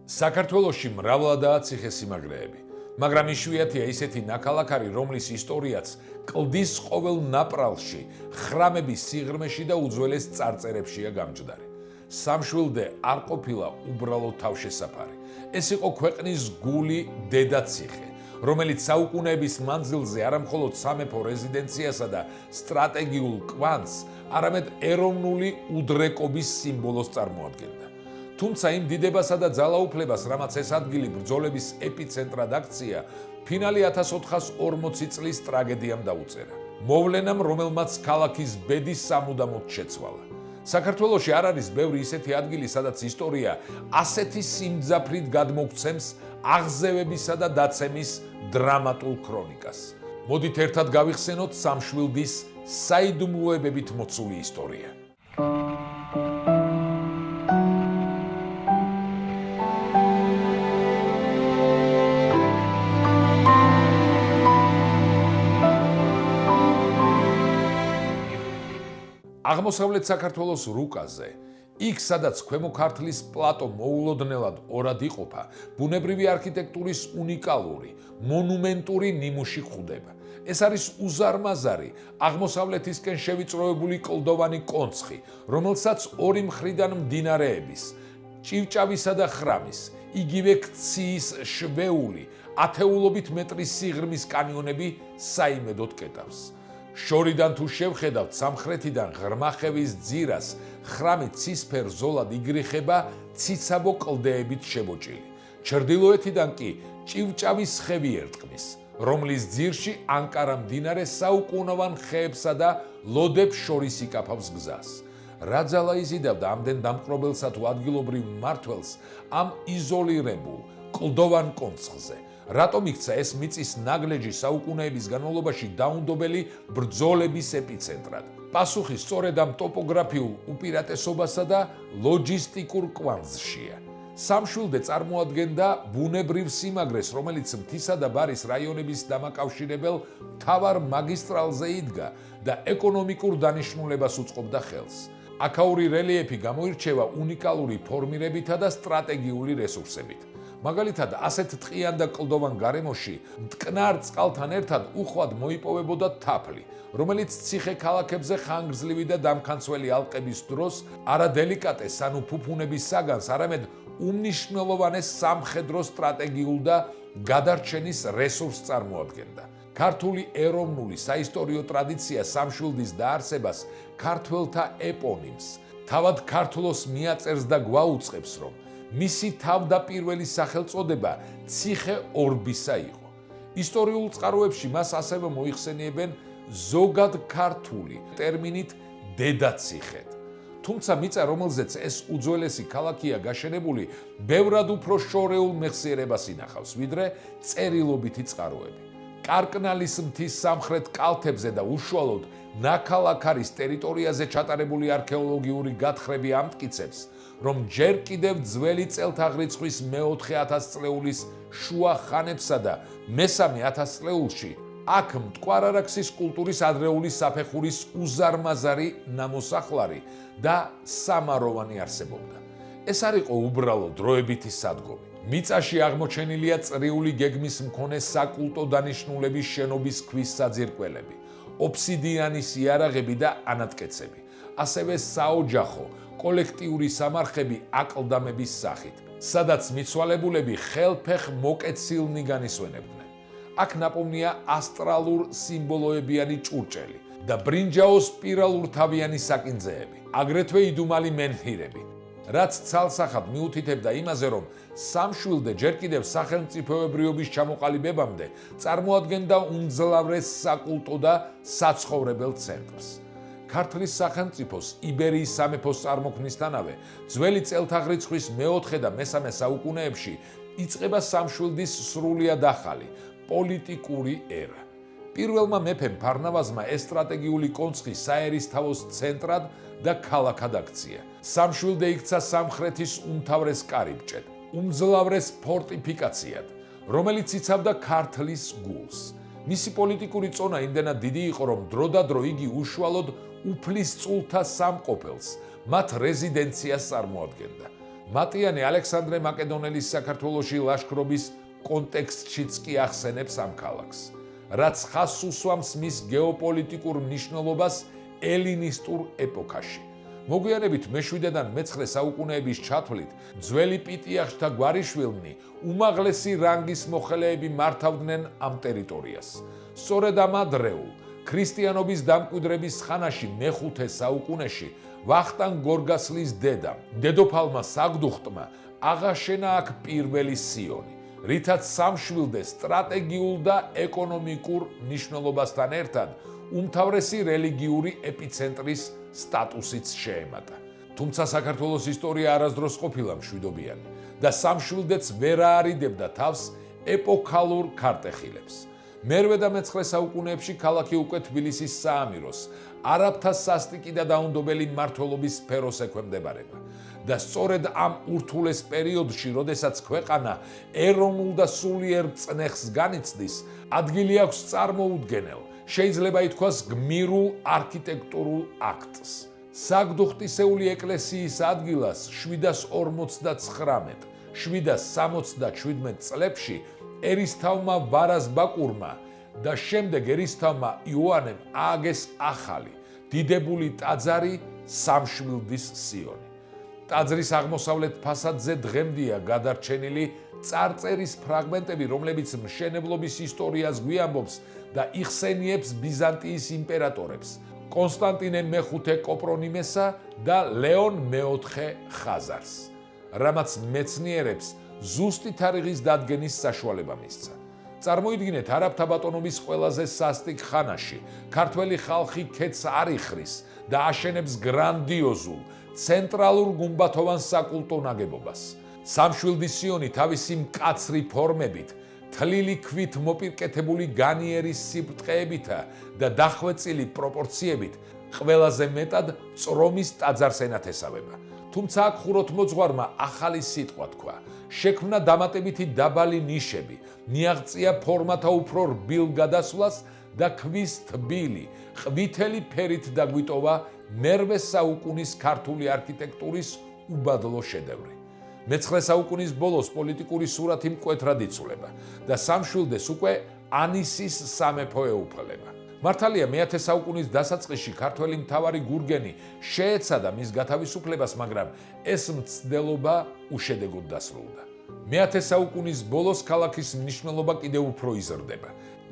საქართველოში მრავლადაა ციხესიმაგრეები, მაგრამ იშვიათია ისეთი ნაქალაქარი, რომლის ისტორიაც კლდის ყოველ ნაპრალში, ხრამების სიღრმეში და უძველეს წარწერებშია გამჯდარი. სამშვილდე არ ყოფილა უბრალოდ თავშესაფარი. ეს იყო ქვეყნის გული დედაციხე, რომელიც საუკუნეების მანძილზე არამხოლოდ სამეფო რეზიდენციასა და სტრატეგიულ კვანძს, არამედ ეროვნული უდრეკობის სიმბოლოს წარმოადგენდა. თუმცა იმ დიდებასა და ძალაუფლებას, რამაც ეს ადგილი ბრძოლების ეპიცენტრად აქცია, ფინალი 1440 წლის ტრაგედიამ დაუწერა. მოვლენამ, რომელმაც ქალაქის ბედი სამუდამოდ შეცვალა. საქართველოში არ არის ბევრი ისეთი ადგილი, სადაც ისტორია ასეთი სიმძაფრით გადმოგცემს აღზევებისა და დაცემის დრამატულ ქრონიკას. მოდით ერთად გავიხსენოთ სამშვილდის საიდუმლოებებით მოცული ისტორია. აღმოსავლეთ საქართველოს რუკაზე, იქ სადაც ქვემო ქართლის პლატო მოულოდნელად ორად იყოფა, ბუნებრივი არქიტექტურის უნიკალური, მონუმენტური ნიმუში გვხვდება. ეს არის უზარმაზარი, აღმოსავლეთისკენ შევიწროებული კლდოვანი კონცხი, რომელსაც ორი მხრიდან მდინარეების, ჭივჭავისა და ხრამის, იგივე ქციის შვეული, ათეულობით მეტრის სიღრმის კანიონები საიმედოდ კეტავს. შორიდან თუ შევხედავთ სამხრეთიდან ღრმახევის ძირას, ხრამი ცისფერ ზოლად იგრიხება ციცაბო კლდეებით შებოჭილი. ჩრდილოეთიდან კი ჭივჭავის ხევი ერტყმის, რომლის ძირში ანკარა მდინარე საუკუნოვან ხეებსა და ლოდებს შორის იკაფავს გზას. რა ძალა იზიდავდა ამდენ დამპყრობელსა თუ ადგილობრივ მმართველს ამ იზოლირებულ კლდოვან კონცხზე? რატომ იქცა ეს მიწის ნაგლეჯი საუკუნეების განმავლობაში დაუნდობელი ბრძოლების ეპიცენტრად? პასუხი სწორედ ამ ტოპოგრაფიულ უპირატესობასა და ლოჯისტიკურ კვანძშია. სამშვილდე წარმოადგენდა ბუნებრივ სიმაგრეს, რომელიც მთისა და ბარის რაიონების დამაკავშირებელ მთავარ მაგისტრალზე იდგა და ეკონომიკურ დანიშნულებას უწყობდა ხელს. აქაური რელიეფი გამოირჩევა უნიკალური ფორმირებითა და სტრატეგიული რესურსებით. მაგალითად, ასეთ ტყიან და კლდოვან გარემოში მტკნარ წყალთან ერთად უხვად მოიპოვებოდა თაფლი, რომელიც ციხე ქალაქებზე ხანგრძლივი და დამქანცველი ალყების დროს არა დელიკატეს, ანუ ფუფუნების საგანს, არამედ უმნიშვნელოვანეს სამხედრო სტრატეგიულ და გადარჩენის რესურსს წარმოადგენდა. ქართული ეროვნული საისტორიო ტრადიცია სამშვილდის დაარსებას ქართველთა ეპონიმს, თავად ქართლოს მიაწერს და გვაუწყებს, რომ მისი თავდაპირველი სახელწოდება ციხე ორბისა იყო. ისტორიულ წყაროებში მას ასევე მოიხსენიებენ ზოგად ქართული ტერმინით დედაციხედ. თუმცა მიწა, რომელზეც ეს უძველესი ქალაქია გაშენებული, ბევრად უფრო შორეულ მეხსიერებას ინახავს, ვიდრე წერილობითი წყაროები. კარკნალის მთის სამხრეთ კალთებზე და უშუალოდ ნაქალაქარის ტერიტორიაზე ჩატარებული არქეოლოგიური გათხრები ამტკიცებს, რომ ჯერ კიდევ ძველი წელთაღრიცხვის მეოთხე ათასწლეულის შუა ხანებსა და მესამე ათასწლეულში აქ მტკვარ-არაქსის კულტურის ადრეული საფეხურის უზარმაზარი ნამოსახლარი და სამაროვანი არსებობდა. ეს არ იყო უბრალოდ დროებითი სადგომი. მიწაში აღმოჩენილია წრიული გეგმის მქონე საკულტო დანიშნულების შენობის ქვის საძირკველები, ოფსიდიანის იარაღები და ანატკეცები, ასევე საოჯახო კოლექტიური სამარხები აკლდამების სახით, სადაც მიცვალებულები ხელფეხ მოკეცილნი განისვენებდნენ. აქ ნაპოვნია ასტრალურ სიმბოლოებიანი ჭურჭელი და ბრინჯაოს სპირალურთავიანი საკინძეები, აგრეთვე იდუმალი მენჰირები, რაც ცალსახად მიუთითებდა იმაზე, რომ სამშვილდე ჯერ კიდევ სახელმწიფოებრიობის ჩამოყალიბებამდე წარმოადგენდა უმძლავრეს საკულტო და საცხოვრებელ ცენტრს. ქართლის სახელმწიფოს იბერიის სამეფოს წარმოქმნისთანავე ძველი წელთაღრიცხვის მეოთხე და მესამე საუკუნეებში იწყება სამშვილდის სრულიად ახალი პოლიტიკური ერა. პირველმა მეფემ ფარნავაზმა ეს სტრატეგიული კონცხი საერისთავოს ცენტრად და ქალაქად აქცია. სამშვილდე იქცა სამხრეთის უმთავრეს კარიბჭედ, უმძლავრეს ფორტიფიკაციად, რომელიც იცავდა ქართლის გულს. მისი პოლიტიკური წონა იმდენად დიდი იყო, რომ დროდადრო იგი უშუალოდ უფლისწულთა სამყოფელს, მათ რეზიდენციას წარმოადგენდა. მატიანე ალექსანდრე მაკედონელის საქართველოში ლაშქრობის კონტექსტშიც კი ახსენებს ამ ქალაქს, რაც ხაზს უსვამს მის გეოპოლიტიკურ მნიშვნელობას ელინისტურ ეპოქაში. მოგვიანებით მე-7-დან მე-9 საუკუნეების ჩათვლით ძველი პიტიახშთა გვარიშვილნი უმაღლესი რანგის მოხელეები მართავდნენ ამ ტერიტორიას. სწორედ ამ ადრეულ ქრისტიანობის დამკვიდრების ხანაში მე-5 საუკუნეში ვახტანგ გორგასლის დედამ, დედოფალმა საგდუხტმა აღაშენა აქ პირველი სიონი, რითაც სამშვილდე სტრატეგიულ და ეკონომიკურ მნიშვნელობასთან ერთად უმთავრესი რელიგიური ეპიცენტრის სტატუსიც შეემატა. თუმცა საქართველოს ისტორია არასდროს ყოფილა მშვიდობიანი და სამშვილდეც ვერ აარიდებდა თავს ეპოქალურ ქარტეხილებს. მე-8 და მე-9 საუკუნეებში ქალაქი უკვე თბილისის საამიროს, არაბთა სასტიკი და დაუნდობელი მმართველობის სფეროს ექვემდებარება. და სწორედ ამ ურთულეს პერიოდში, როდესაც ქვეყანა ეროვნულ და სულიერ წნეხს განიცდის, ადგილი აქვს წარმოუდგენელ, შეიძლება ითქვას გმირულ არქიტექტურულ აქტს. საგდუხტისეული ეკლესიის ადგილას 759-767 წლებში ერისთავმა ვარას ბაკურმა და შემდეგ ერისთავმა იოანემ ააგეს ახალი, დიდებული ტაძარი სამშვილდის სიონი. ტაძრის აღმოსავლეთ ფასადზე დღემდეა გადარჩენილი წარწერის ფრაგმენტები, რომლებიც მშენებლობის ისტორიას გვიამბობს და იხსენიებს ბიზანტიის იმპერატორებს, კონსტანტინე მე-5 კოპრონიმესა და ლეონ მე-4 ხაზარს, რამაც მეცნიერებს ზუსტი თარიღის დადგენის საშუალება მისცა. წარმოიდგინეთ, არაბთა ბატონობის ყველაზე სასტიკ ხანაში ქართველი ხალხი ქედს არ იხრის და აშენებს გრანდიოზულ ცენტრალურ გუმბათოვან საკულტო ნაგებობას. სამშვილდის სიონი თავისი მკაცრი ფორმებით, თლილი ქვით მოპირკეთებული განიერის სიბრტყეებითა და დახვეწილი პროპორციებით ყველაზე მეტად წრომის ტაძარს ენათესავება. თუმცა აქ ხუროთმოძღვარმა ახალი სიტყვა თქვა, შექმნა დამატებითი დაბალი ნიშები, მიაღწია ფორმათა უფრო რბილ გადასვლას და ქვის თბილი, ყვითელი ფერით დაგვიტოვა მე-8 საუკუნის ქართული არქიტექტურის უბადლო შედევრი. მე-9 საუკუნის ბოლოს პოლიტიკური სურათი მკვეთრად იცვლება და სამშვილდეს უკვე ანისის სამეფო ეუფლება. მართალია მე-10 საუკუნის დასაწყისში ქართველი მთავარი გურგენი შეეცადა მის გათავისუფლებას, მაგრამ ეს მცდელობა უშედეგოდ დასრულდა. მე-10 საუკუნის ბოლოს ქალაქის მნიშვნელობა კიდევ უფრო იზრდება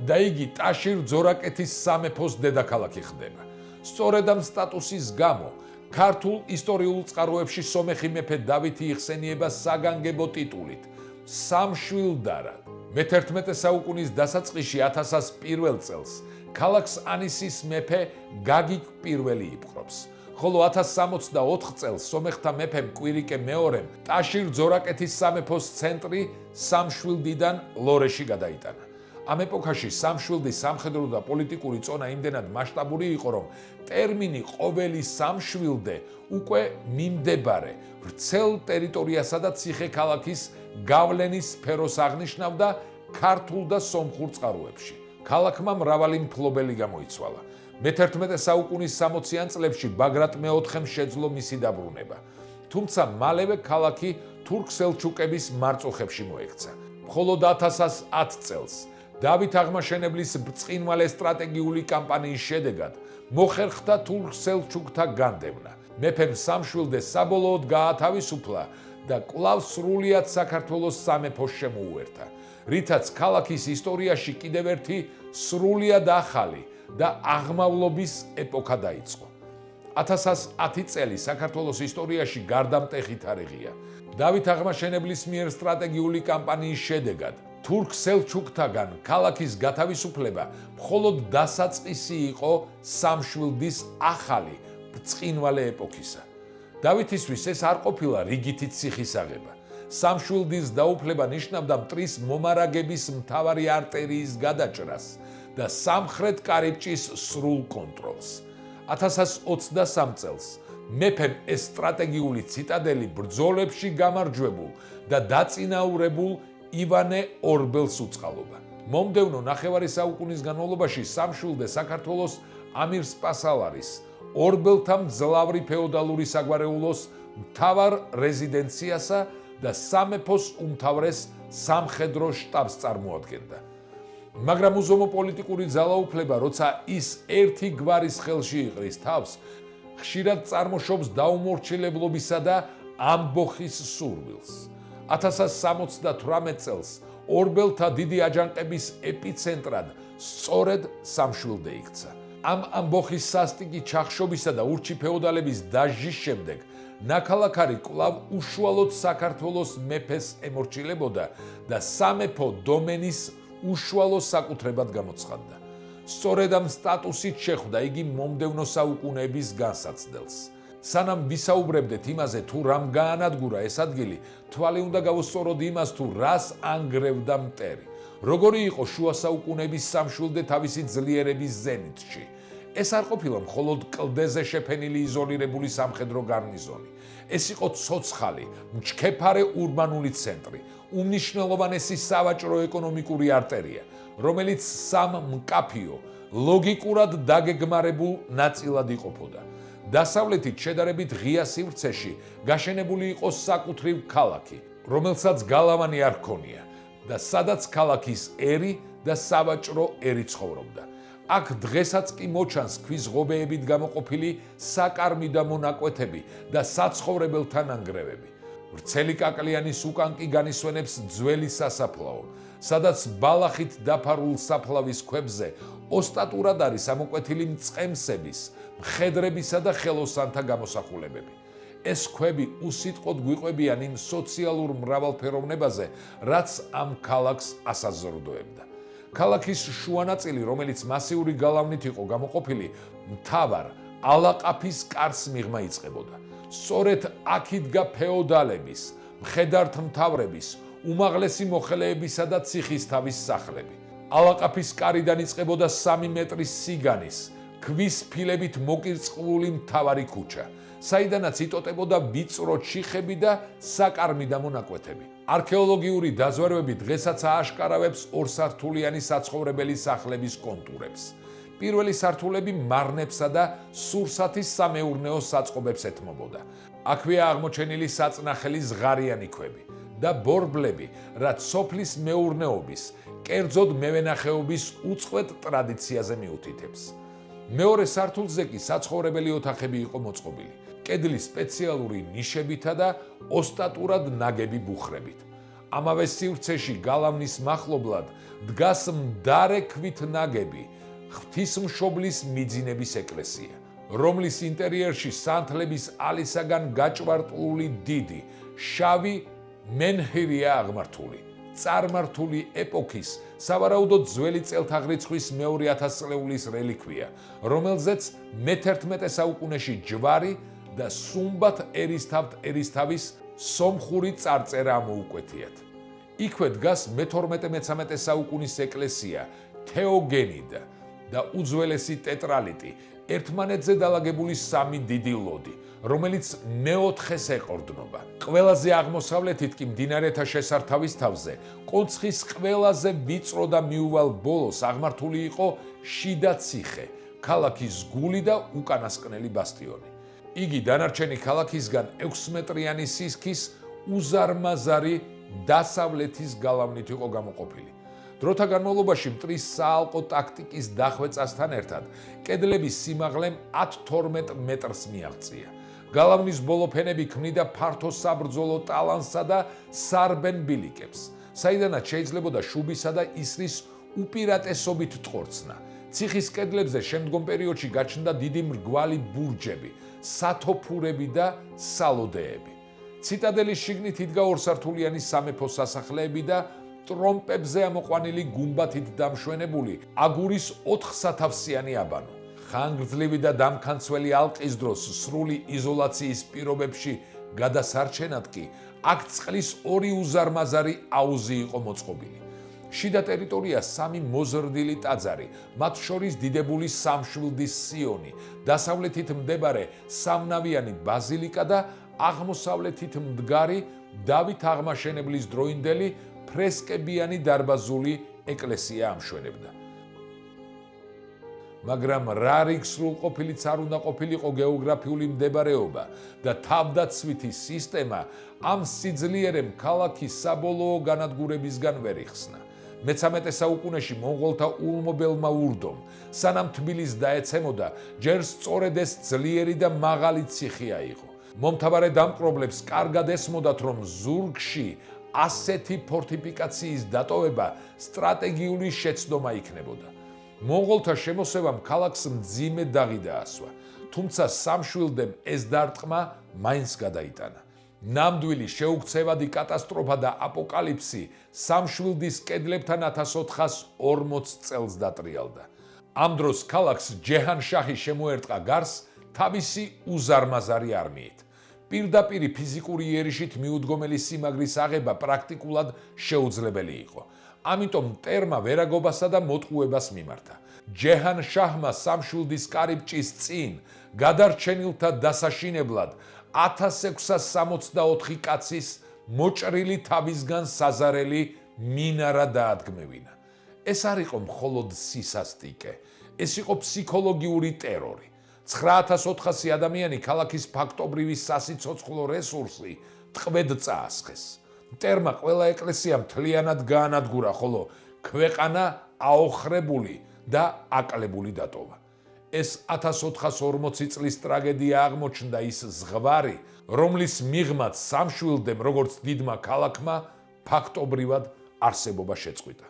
და იგი ტაშირ ძორაკეთის სამეფოს დედაქალაქი ხდება. სწორედ ამ სტატუსის გამო ქართულ ისტორიულ წყაროებში სომეხი მეფე დავითი იხსენიება საგანგებო ტიტულით სამშვილდარად. მე-11 საუკუნის დასაწყისში 1001 წელს ქალაქს ანისის მეფე გაგიკ პირველი იპყრობს, ხოლო 1064 წელს სომეხთა მეფემ კვირიკე მეორემ ტაშირ ძორაკეთის სამეფოს ცენტრი სამშვილდიდან ლორეში გადაიტანა. ამ ეპოქაში სამშვილდის სამხედრო და პოლიტიკური წონა იმდენად მასშტაბური იყო, რომ ტერმინი ყოველი სამშვილდე უკვე მიმდებარე ვრცელ ტერიტორიასა და ციხე-ქალაქის გავლენის სფეროს აღნიშნავდა ქართულ და სომხურ წყაროებში. ქალაქმა მრავალი მფლობელი გამოიცვალა. მე-11 საუკუნის 60-იან წლებში ბაგრატ მე-4-მ შეძლო მისი დაბრუნება. თუმცა მალევე ქალაქი თურქ-სელჩუკების მარწუხებში მოექცა. მხოლოდ 1010 წელს დავით აღმაშენებლის ბრწყინვალე სტრატეგიული კამპანიის შედეგად მოხერხდა თურქ-სელჩუკთა განდევნა. მეფემ სამშვილდე საბოლოოდ გაათავისუფლა და კვლავ სრულიად საქართველოს სამეფოს შემოუერთა, რითაც ქალაქის ისტორიაში კიდევ ერთი სრულიად ახალი და აღმავლობის ეპოქა დაიწყო. 1110 წელი საქართველოს ისტორიაში გარდამტეხი თარიღია. დავით აღმაშენებლის მიერ სტრატეგიული კამპანიის შედეგად თურქ-სელჩუკთაგან ქალაქის გათავისუფლება მხოლოდ დასაწყისი იყო სამშვილდის ახალი ბრწყინვალე ეპოქისა. დავითისთვის ეს არ ყოფილა რიგითი ციხის აღება. სამშვილდის დაუფლება ნიშნავდა მტრის მომარაგების მთავარი არტერიის გადაჭრას და სამხრეთ კარიბჭის სრულ კონტროლს. 1023 წელს მეფემ ეს სტრატეგიული ციტადელი ბრძოლებში გამარჯვებულ და დაწინაურებულ ივანე ორბელს უწყალობა. მომდევნო ნახევარი საუკუნის განმავლობაში სამშვილდე საქართველოს ამირ სპასალარის ორბელთა მძლავრი ფეოდალური საგვარეულოს მთავარ რეზიდენციასა და სამეფოს უმთავრეს სამხედრო შტაბს წარმოადგენდა. მაგრამ უზომო პოლიტიკური ძალაუფლება, როცა ის ერთი გვარის ხელში იყრის თავს, ხშირად წარმოშობს დაუმორჩილებლობისა და ამბოხის სურვილს. 1068 წელს ორბელთა დიდი აჯანყების ეპიცენტრად სწორედ სამშვილდე იქცა. ამ ამბოხის სასტიკი ჩახშობისა და ურჩი ფეოდალების დასჯის შემდეგ ნაქალაქარი კვლავ უშუალოდ საქართველოს მეფეს ემორჩილებოდა და სამეფო დომენის უშუალო საკუთრებად გამოცხადდა. სწორედ ამ სტატუსით შეხვდა იგი მომდევნო საუკუნეების განსაცდელს. სანამ ვისაუბრებდეთ იმაზე, თუ რამ გაანადგურა ეს ადგილი, თვალი უნდა გავუსწოროთ იმას, თუ რას ანგრევდა მტერი. როგორი იყო შუა საუკუნეების სამშვილდე თავისი ძლიერების ზენიტში. ეს არ ყოფილა მხოლოდ კლდეზე შეფენილი იზოლირებული სამხედრო გარნიზონი. ეს იყო ცოცხალი, მჩქეფარე ურბანული ცენტრი, უმნიშვნელოვანესი სავაჭრო ეკონომიკური არტერია, რომელიც სამ მკაფიო, ლოგიკურად დაგეგმარებულ ნაწილად იყოფოდა. დასავლეთით შედარებით ღია სივრცეში გაშენებული იყო საკუთრივ ქალაქი, რომელსაც გალავანი არ ჰქონია და სადაც ქალაქის ერი და სავაჭრო ერი ცხოვრობდა. აქ დღესაც კი მოჩანს ქვის ღობეებით გამოყოფილი საკარმი და მონაკვეთები და საცხოვრებელთა ნანგრევები. ვრცელი კაკლიანის უკან კი განისვენებს ძველი სასაფლაო, სადაც ბალახით დაფარულ საფლავის ქვებზე ოსტატურად არის ამოკვეთილი მწყემსების, მხედრებისა და ხელოსანთა გამოსახულებები. ეს ქვები უსიტყვოდ გვიყვებიან იმ სოციალურ მრავალფეროვნებაზე, რაც ამ ქალაქს ასაზრდოებდა. ქალაქის შუა ნაწილი, რომელიც მასიური გალავნით იყო გამოყოფილი, მთავარ ალაყაფის კარს მიღმა იწყებოდა. სწორედ აქ იდგა ფეოდალების, მხედართმთავრების, უმაღლესი მოხელეებისა და ციხისთავის სახლები. ალაყაფის კარიდან იწყებოდა 3 მეტრის სიგანის, ქვის ფილებით მოკირწყლული მთავარი ქუჩა, საიდანაც იტოტებოდა ვიწრო ჩიხები და საკარმი და მონაკვეთები. არქეოლოგიური დაზვერვები დღესაც ააშკარავებს ორსართულიანი საცხოვრებელი სახლების კონტურებს. პირველი სართულები მარნებსა და სურსათის სამეურნეო საწყობებს ეთმობოდა. აქვეა აღმოჩენილი საწნახელი ზღარიანი ქვები და ბორბლები, რაც სოფლის მეურნეობის, კერძოდ მევენახეობის უწყვეტ ტრადიციაზე მიუთითებს. მეორე სართულზე კი საცხოვრებელი ოთახები იყო მოწყობილი, კედლის სპეციალური ნიშებითა და ოსტატურად ნაგები ბუხრებით. ამავე სივრცეში გალავნის მახლობლად დგას მდარე ქვით ნაგები ღვთისმშობლის მიძინების ეკლესია, რომლის ინტერიერში სანთლების ალისაგან გაჭვარტლული დიდი, შავი მენჰირია აღმართული. წარმართული ეპოქის, სავარაუდოდ ძველი წელთაღრიცხვის მეორე 1000 წლეულის რელიქვია, რომელზეც მე-11 საუკუნეში ჯვარი და სუმბათ ერისთავის სომხური წარწერა ამოუკვეთიათ. იქვე დგას მე-12-13 საუკუნის ეკლესია თეოგენიდა და უძველესი ტეტრალიტი, ერთმანეთზე დალაგებული 3 დიდი ლოდი, რომელიც მე-4-ს ეყრდნობა. ყველაზე აღმოსავლეთით კი მდინარეთა შესართავის თავზე, კონცხის ყველაზე ვიწრო და მიუვალ ბოლოს აღმართული იყო შიდა ციხე, ქალაქის გული და უკანასკნელი ბასტიონი. იგი დანარჩენი ქალაქისგან 6 მეტრიანი სისქის უზარმაზარი დასავლეთის გალავნით იყო გამოყოფილი. დროთა განმავლობაში მტრის საალყო ტაქტიკის დახვეწასთან ერთად კედლების სიმაღლემ 10-12 მეტრს მიაღწია. გალავნის ბოლო ფენები ქმნიდა ფართო საბრძოლო ტალანსა და სარბენ ბილიკებს, საიდანაც შეიძლებოდა შუბისა და ისრის უპირატესობით ტყორცნა. ციხის კედლებზე შემდგომ პერიოდში გაჩნდა დიდი მრგვალი ბურჯები, სათოფურები და სალოდეები. ციტადელის შიგნით იდგა ორსართულიანი სამეფო სასახლეები და ტრომპებზე ამოყვანილი გუმბათით დამშვენებული აგურის 4 სათავსიანი აბანო. ხანგრძლივი და დამქანცველი ალყის დროს სრული იზოლაციის პირობებში გადასარჩენად კი აქ წყლის 2 უზარმაზარი აუზი იყო მოწყობილი. შიდა ტერიტორია 3 მოზრდილი ტაძარი, მათ შორის დიდებული სამშვილდის სიონი, დასავლეთით მდებარე სამნავიანი ბაზილიკა და აღმოსავლეთით მდგარი დავით აღმაშენებლის დროინდელი ფრესკებიანი დარბაზული ეკლესია ამშვენებდა. მაგრამ რა რიგ სრულყოფილიც არ უნდა ყოფილიყო გეოგრაფიული მდებარეობა და თავდაცვითი სისტემა ამ სიძლიერემ ქალაქის საბოლოო განადგურებისგან ვერ იხსნა. მე-13 საუკუნეში მონღოლთა ულმობელმა ურდომ, სანამ თბილისს დაეცემოდა, ჯერ სწორედ ეს ძლიერი და მაღალი ციხე აიღო. მომთაბარე დამპყრობლებს კარგად ესმოდათ, რომ ზურგში ასეთი ფორტიფიკაციის დატოვება სტრატეგიული შეცდომა იქნებოდა. მონღოლთა შემოსევამ ქალაქს მძიმე დაღი დაასვა, თუმცა სამშვილდემ ეს დარტყმა მაინც გადაიტანა. ნამდვილი შეუქცევადი კატასტროფა და აპოკალიფსი სამშვილდის კედლებთან 1440 წელს დატრიალდა. ამ დროს ქალაქს ჯეჰან-შაჰი შემოერტყა გარს თავისი უზარმაზარი არმიით. პირდაპირი ფიზიკური იერიშით მიუდგომელი სიმაგრის აღება პრაქტიკულად შეუძლებელი იყო. ამიტომ მტერმა ვერაგობასა და მოტყუებას მიმართა. ჯეჰან-შაჰმა სამშვილდის კარიბჭის წინ გადარჩენილთა დასაშინებლად 1664 კაცის მოჭრილი თავისგან საზარელი მინარა დაადგმევინა. ეს არ იყო მხოლოდ სისასტიკე, ეს იყო ფსიქოლოგიური ტერორი. 9400 ადამიანი ქალაქის ფაქტობრივი სასიცოცხლო რესურსი ტყვედ წაასხეს. მტერმა ყველა ეკლესია მთლიანად გაანადგურა, ხოლო ქვეყანა აოხრებული და აკლებული დატოვა. ეს 1440 წლის ტრაგედია აღმოჩნდა ის ზღვარი, რომლის მიღმაც სამშვილდემ, როგორც დიდმა ქალაქმა, ფაქტობრივად არსებობა შეწყვიტა.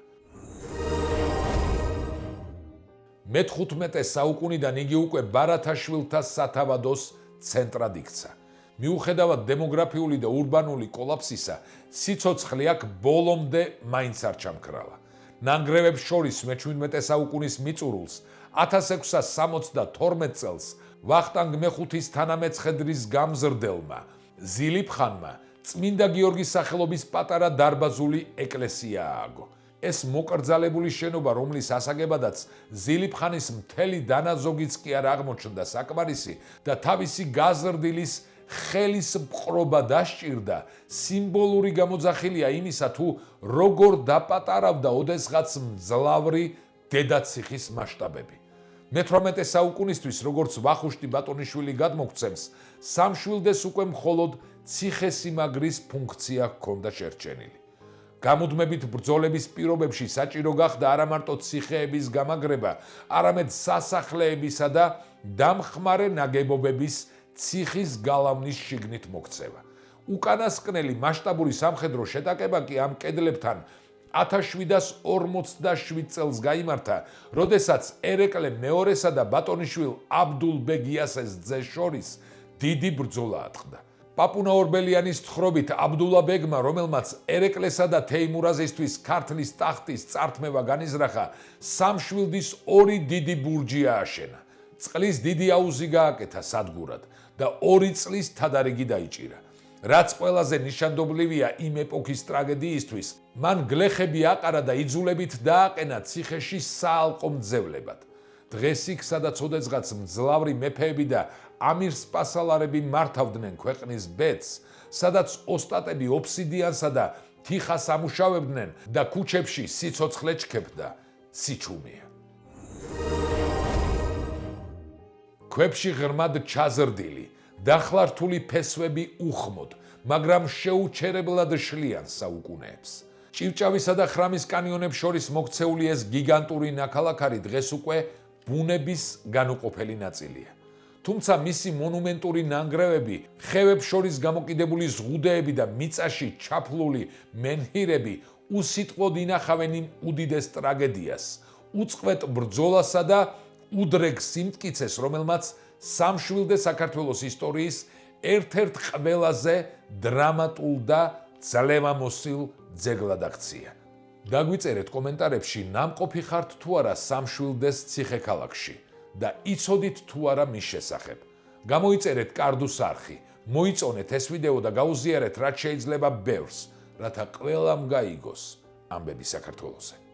მე-15 საუკუნიდან იგი უკვე ბარათაშვილთა სათავადოს ცენტრად იქცა. მიუხედავად დემოგრაფიული და ურბანული კოლაფსისა, სიცოცხლე აქ ბოლომდე მაინც არ ჩამქრალა. ნანგრევებს შორის მე-17 საუკუნის მიწურულს 1672 წელს ვახტანგ მე-5-ის თანამეცხედრის გამზრდელმა ზილიფ-ხანმა წმინდა გიორგის სახელობის პატარა დარბაზული ეკლესია ააგო. ეს მოკრძალებული შენობა, რომლის ასაგებადაც ზილიფ-ხანის მთელი დანაზოგიც კი არ აღმოჩნდა საკმარისი და თავისი გაზრდილის ხელის მყრობა დასჭირდა, სიმბოლური გამოძახილია იმისა, თუ როგორ დაპატარავდა ოდესღაც მძლავრი დედაციხის მასშტაბები. მე-18 საუკუნისთვის, როგორც ვახუშტი ბატონიშვილი გადმოგცემს, სამშვილდეს უკვე მხოლოდ ციხესიმაგრის ფუნქცია ჰქონდა შერჩენილი. გამუდმებით ბრძოლების პირობებში საჭირო გახდა არა მარტო ციხეების გამაგრება, არამედ სასახლეებისა და დამხმარე ნაგებობების ციხის გალავნის შიგნით მოქცევა. უკანასკნელი მასშტაბური სამხედრო შეტაკება კი ამ კედლებთან 1747 წელს გაიმართა, როდესაც ერეკლე მეორესა და ბატონიშვილ აბდულ-ბეგ იასეს ძეს შორის დიდი ბრძოლა ატყდა. პაპუნა ორბელიანის თხრობით აბდულა ბეგმა, რომელმაც ერეკლესა და თეიმურაზისთვის ქართლის ტახტის წართმევა განიზრახა, სამშვილდის 2 დიდი ბურჯი ააშენა. წყლის დიდი აუზი გააკეთა სადგურად და 2 წლის თადარიგი დაიჭირა. რაც ყველაზე ნიშანდობლივია იმ ეპოქის ტრაგედიისთვის, მან გლეხები აყარა და იძულებით დააყენა ციხეში საალყო მძევლებად. დღეს იქ, სადაც ოდესღაც მძლავრი მეფეები და ამირსპასალარები მართავდნენ ქვეყნის ბედს, სადაც ოსტატები ოფსიდიანსა და თიხას ამუშავებდნენ და ქუჩებში სიცოცხლე ჩქეფდა, სიჩუმეა. ქვებში ღრმად ჩაზრდილი, დახლართული ფესვები უხმოდ, მაგრამ შეუჩერებლად შლიან საუკუნეებს. ჭივჭავისა და ხრამის კანიონებს შორის მოქცეული ეს გიგანტური ნაქალაქარი დღეს უკვე ბუნების განუყოფელი ნაწილია. თუმცა მისი მონუმენტური ნანგრევები, ხევებს შორის გამოკიდებული ზღუდეები და მიწაში ჩაფლული მენჰირები უსიტყვოდ ინახავენ იმ უდიდეს ტრაგედიას, უწყვეტ ბრძოლასა და უდრეგ სიმტკიცეს, რომელმაც სამშვილდე საქართველოს ისტორიის ერთ-ერთ ყველაზე დრამატულ და ძლევამოსილ ძეგლად აქცია. დაგვიწერეთ კომენტარებში, ნამყოფი ხართ თუ არა სამშვილდეს ციხე-ქალაქში და იცოდით თუ არა მის შესახებ. გამოიწერეთ კარდუს არხი, მოიწონეთ ეს ვიდეო და გაუზიარეთ, რაც შეიძლება ბევრს, რათა ყველამ გაიგოს ამბები საქართველოსზე.